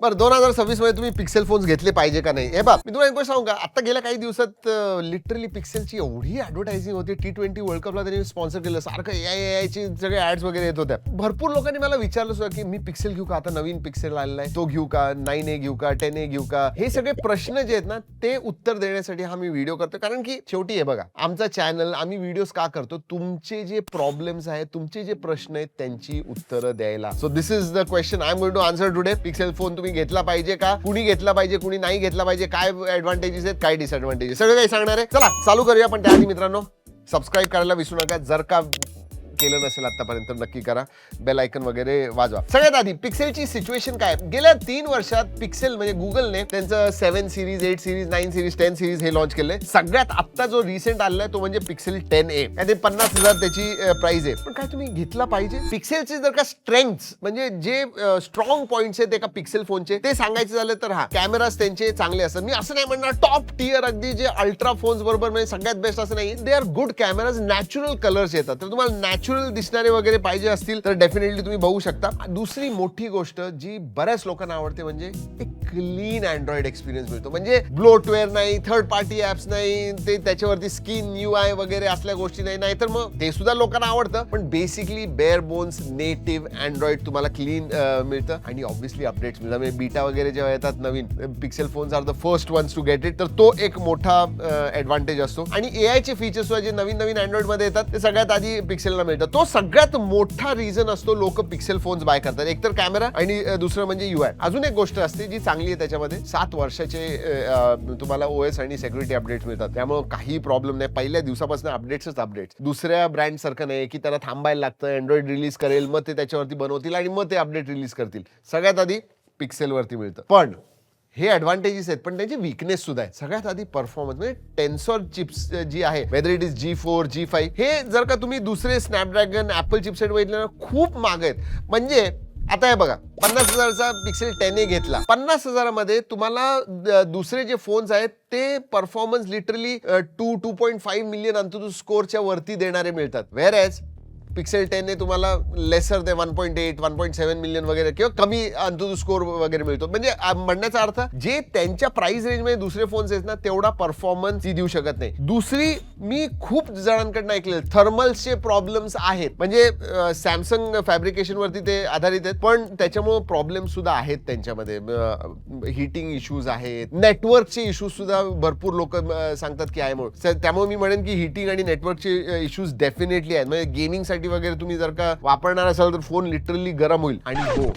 पण 2026 मध्ये तुम्ही पिक्सेल फोन्स घेतले पाहिजे का नाही? हे बघ, मी तुम्हाला एक गोष्ट सांगू का, आता गेल्या काही दिवसात लिटरली पिक्सेलची एवढी ऍडव्हर्टायझिंग होती. T20 वर्ल्ड कपला त्यांनी स्पॉन्सर केलं, सारखं AI ची सगळे ऍड्स वगैरे येत होत्या. भरपूर लोकांनी मला विचारलं सुद्धा की मी पिक्सेल घेऊ का, आता नवीन पिक्सेल आलेला आहे तो घेऊ का, 9A घेऊ का, 10A घेऊ का. हे सगळे प्रश्न जे आहेत ना ते उत्तर देण्यासाठी हा मी व्हिडिओ करतो. कारण की शेवटी हे बघा, आमचा चॅनल, आम्ही व्हिडिओज का करतो, तुमचे जे प्रॉब्लेम्स आहेत, तुमचे जे प्रश्न आहेत त्यांची उत्तरं द्यायला. So this is the question I am going to answer today. Pixel phone तुम्ही घेतला पाहिजे का, कुणी घेतला पाहिजे, कुणी नाही घेतला पाहिजे, काय ऍडव्हान्टेजेस आहेत, काय डिसएडव्हान्टेजेस, सगळं काही सांगणार आहे. चला चालू करूया. पण त्याआधी मित्रांनो, सबस्क्राईब करायला विसरू नका. जर का केलं नसेल आतापर्यंत नक्की करा, बेल आयकन वगैरे वाजवा. सगळ्यात आधी पिक्सेलची सिच्युएशन काय, गेल्या 3 वर्षात पिक्सेल म्हणजे गुगलने त्यांचं 7 सिरीज, 8 सिरीज, 9 सिरीज, 10 सिरीज हे लॉन्च केलंय. सगळ्यात आत्ता जो रिसेंट आलाय तो म्हणजे पिक्सेल 10A. आणि 50,000 त्याची प्राइस आहे. पण काय तुम्ही घेतला पाहिजे? पिक्सेलचे जर का स्ट्रेंथ्स म्हणजे जे स्ट्रॉंग पॉइंट्स आहेत एका पिक्सेल फोनचे ते सांगायचे झाले तर हा, कॅमेराज त्यांचे चांगले असतात. मी असं नाही म्हणणार टॉप टियर अगदी जे अल्ट्रा फोन्स बरोबर म्हणजे सगळ्यात बेस्ट असं नाही. They are good cameras, natural colours येतात. तर तुम्हाला नॅचरल दिसणारे वगैरे पाहिजे असतील तर डेफिनेटली तुम्ही बघू शकता. दुसरी मोठी गोष्ट जी बऱ्याच लोकांना आवडते म्हणजे एक क्लीन अँड्रॉइड एक्सपिरियन्स मिळतो. म्हणजे ब्लोटवेअर नाही, थर्ड पार्टी ऍप्स नाही, ते त्याच्यावरती स्किन UI वगैरे असल्या गोष्टी नाही. नाहीतर मग ते सुद्धा लोकांना आवडतं. पण basically bare bones native Android तुम्हाला क्लीन मिळतं. आणि ऑब्व्हियसली अपडेट्स मिळतात. म्हणजे बीटा वगैरे जेव्हा येतात नवीन, Pixel phones are the first ones to get it. तर तो एक मोठा ऍडव्हान्टेज असतो. आणि AI चे फीचर्स जे नवीन नवीन अँड्रॉइड मध्ये येतात ते सगळ्यात आधी पिक्सेलला मिळतात. तो सगळ्यात मोठा रिझन असतो लोक पिक्सेल फोन्स बाय करतात. एक तर कॅमेरा आणि दुसरं म्हणजे UI. अजून एक गोष्ट असते जी चांगली आहे त्याच्यामध्ये, 7 वर्षाचे तुम्हाला OS आणि सिक्युरिटी अपडेट्स मिळतात. त्यामुळे काही प्रॉब्लेम नाही. पहिल्या दिवसापासून अपडेट्सच अपडेट्स. दुसऱ्या ब्रँड सारखं नाही की त्यांना थांबायला लागतं, अँड्रॉइड रिलीज करेल मग ते त्याच्यावरती बनवतील आणि मग ते अपडेट रिलीज करतील. सगळ्यात आधी पिक्सेलवरती मिळतं. पण हे ॲडव्हान्टेजेस आहेत पण त्यांचे वीकनेस सुद्धा आहेत. सगळ्यात आधी परफॉर्मन्स म्हणजे टेन्सॉर चिप्स जी आहे, whether it is G4, G5, हे जर का तुम्ही दुसरे स्नॅपड्रॅगन ऍपल चिपसेट बघितले ना खूप महाग आहेत. म्हणजे आता हे बघा, 50,000चा पिक्सेल 10A घेतला, 50,000 मध्ये तुम्हाला दुसरे जे फोन्स आहेत ते परफॉर्मन्स लिटरली 2.5 मिलियन अंतुतू स्कोरच्या वरती देणारे मिळतात. वेअर एज पिक्सेल 10 तुम्हाला लेसर दे 1.8, 1.7 मिलियन वगैरे किंवा कमी अंतुतू स्कोर वगैरे मिळतो. म्हणजे म्हणण्याचा अर्थ जे त्यांच्या प्राइस रेंज मध्ये दुसरे फोन्स आहेत ना तेवढा परफॉर्मन्स ती देऊ शकत नाही. दुसरी, मी खूप जणांकडून ऐकलेलं थर्मल्सचे प्रॉब्लेम्स आहेत. म्हणजे सॅमसंग फॅब्रिकेशन वरती ते आधारित आहेत पण त्याच्यामुळे प्रॉब्लेम सुद्धा आहेत त्यांच्यामध्ये. हिटिंग इश्यूज आहेत, नेटवर्कचे इश्यूज सुद्धा भरपूर लोक सांगतात की आहे म्हणून. त्यामुळे मी म्हणेन की हिटिंग आणि नेटवर्कचे इश्यूज डेफिनेटली आहेत. म्हणजे गेमिंगसाठी वगैरे तुम्ही जर का वापरणार असाल तर फोन लिटरली गरम होईल. आणि हो,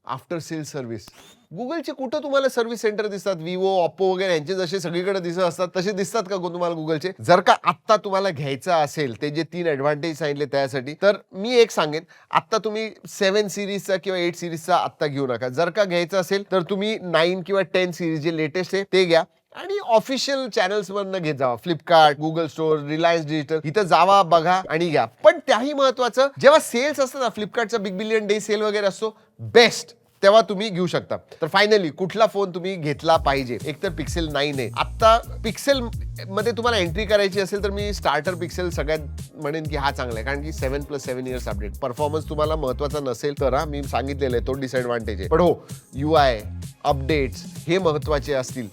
आफ्टर सेल सर्व्हिस गुगलचे कुठं तुम्हाला सर्व्हिस सेंटर दिसतात? विवो, ओप्पो वगैरे यांचे जसे सगळीकडे दिसत असतात तसे दिसतात का तुम्हाला गुगलचे? जर का आत्ता तुम्हाला घ्यायचं असेल ते जे 3 ॲडव्हान्टेज सांगितले त्यासाठी, तर मी एक सांगेन, आत्ता तुम्ही 7 सिरीजचा किंवा 8 सिरीजचा आत्ता घेऊ नका. जर का घ्यायचं असेल तर तुम्ही 9 किंवा 10 सिरीज जे लेटेस्ट आहे ते घ्या. आणि ऑफिशियल चॅनल्स वरनं घेत जावा. Flipkart, Google Store, Reliance Digital, इथं जावा, बघा आणि घ्या. पण त्याही महत्वाचं, जेव्हा सेल्स असतात ना, फ्लिपकार्टचा बिग बिलियन डे सेल वगैरे असतो बेस्ट, तेव्हा तुम्ही घेऊ शकता. तर फायनली कुठला फोन तुम्ही घेतला पाहिजे? एक तर पिक्सेल 9 आहे. आता पिक्सेल मध्ये तुम्हाला एंट्री करायची असेल तर मी स्टार्टर पिक्सेल सगळ्यात म्हणेन की हा चांगला आहे. कारण की 7+7 इयर्स अपडेट. परफॉर्मन्स तुम्हाला महत्वाचा नसेल तर मी सांगितलेलं आहे तो डिसएडव्हान्टेज आहे. पण हो, UI अपडेट्स हे महत्वाचे असतील,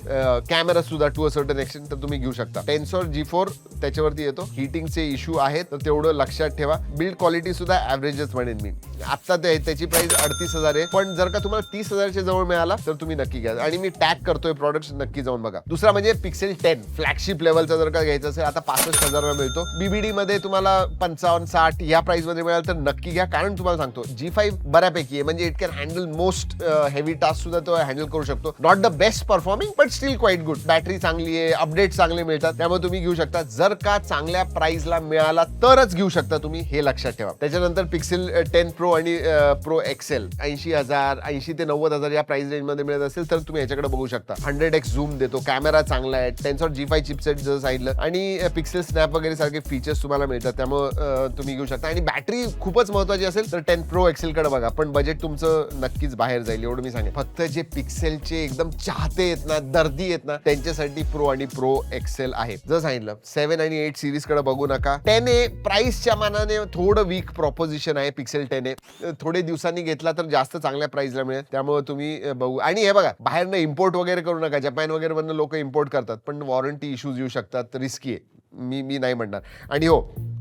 कॅमेरा सुद्धा टू अ सर्टन एक्सटेंट तर तुम्ही घेऊ शकता. टेन्सॉर G4 त्याच्यावरती येतो. हिटिंगचे इश्यू आहेत तर तेवढं लक्षात ठेवा. बिल्ड क्वालिटी सुद्धा ॲव्हरेजच म्हणेन मी. आता त्याची प्राइस 38,000 आहे. पण जर का तुम्हाला 30,000च्या जवळ मिळाला तर तुम्ही नक्की घ्या. आणि मी टॅग करतोय प्रॉडक्ट, नक्की जाऊन बघा. दुसरा म्हणजे पिक्सेल 10 फ्लॅगशिप लेवलचा जर का घ्यायचा असेल, आता 65,000 मिळतो. BBD मध्ये तुम्हाला 55-60 या प्राइस मध्ये मिळाल तर नक्की घ्या. कारण तुम्हाला सांगतो G5 बऱ्यापैकी आहे. म्हणजे it can handle most heavy task सुद्धा तो हँडल करू शकतो. Not the best performing but still quite good. Battery चांगली आहे, अपडेट चांगले मिळतात, त्यामुळे तुम्ही घेऊ शकता. जर का चांगल्या प्राइसला मिळाला तरच घेऊ शकता तुम्ही, हे लक्षात ठेवा. त्याच्यानंतर पिक्सेल 10 प्रो आणि प्रो एक्सेल 80,000, 80 ते 90,000 या प्राइस रेंज मध्ये मिळत असेल तर तुम्ही याच्याकडे बघू शकता. 100x झूम देतो, कॅमेरा चांगला आहे, टेन्सॉर G5 चिपसेट जसं सांगितलं, आणि पिक्सेल स्नॅप वगैरे सारखे फीचर्स तुम्हाला मिळतात, त्यामुळे तुम्ही घेऊ शकता. आणि बॅटरी खूपच महत्वाची असेल तर 10 प्रो एक्सेल कडे बघा. पण बजेट तुमचं नक्कीच बाहेर जाईल एवढं मी सांगेन. फक्त जे पिक्सेल पिक्सेलचे एकदम चाहते आहेत ना, दर्दी आहेत ना, त्यांच्यासाठी प्रो आणि प्रो एक्सेल आहे. जर सांगितलं 7 आणि 8 सिरीज कडे बघू नका. 10A प्राइसच्या मानाने थोडं वीक प्रॉपोजिशन आहे पिक्सेल 10A. थोडे दिवसांनी घेतला तर जास्त चांगल्या प्राइसला मिळेल, त्यामुळे तुम्ही बघू. आणि हे बघा, बाहेरनं इम्पोर्ट वगैरे करू नका. जपान वगैरे मधनं लोक इम्पोर्ट करतात, पण वॉरंटी इश्यूज येऊ शकतात, रिस्की आहे. मी नाही म्हणणार. आणि हो,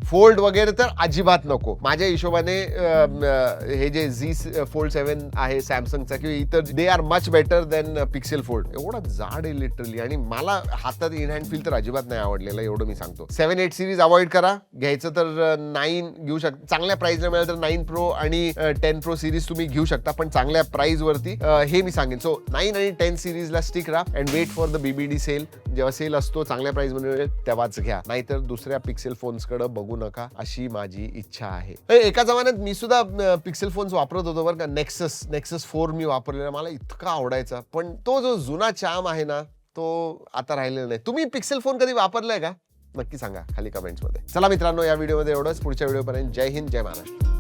फोल्ड वगैरे तर अजिबात नको. माझ्या हिशोबाने हे जे Z फोल्ड 7 आहे सॅमसंगचा किंवा इतर, they are much better than pixel fold. एवढा जाड आहे लिटरली, आणि मला हातात इन हँड फील तर अजिबात नाही आवडलेला, एवढं मी सांगतो. 7-8 सिरीज अवॉइड करा. घ्यायचं तर 9 घेऊ शकता. चांगल्या प्राइसला मिळेल तर 9 प्रो आणि 10 प्रो सिरीज तुम्ही घेऊ शकता, पण चांगल्या प्राइस वरती, हे मी सांगेन. सो 9 आणि 10 सिरीजला स्टिक राहा and wait for the BBD sale. जेव्हा सेल असतो चांगल्या प्राइस मध्ये मिळेल तेव्हाच घ्या, नाहीतर दुसऱ्या पिक्सेल फोन्स कडे बघू नका, अशी माझी इच्छा आहे. एका जमान्यात मी सुद्धा पिक्सेल फोन्स वापरत होतो बरं का. नेक्सस 4 मी वापरलेला, मला इतका आवडायचा. पण तो जो जुना चार्म आहे ना, तो आता राहिलेला नाही. तुम्ही पिक्सेल फोन कधी वापरलाय का? नक्की सांगा खाली कमेंट्स मध्ये. चला मित्रांनो, या व्हिडिओमध्ये एवढंच. पुढच्या व्हिडिओपर्यंत जय हिंद, जय महाराष्ट्र.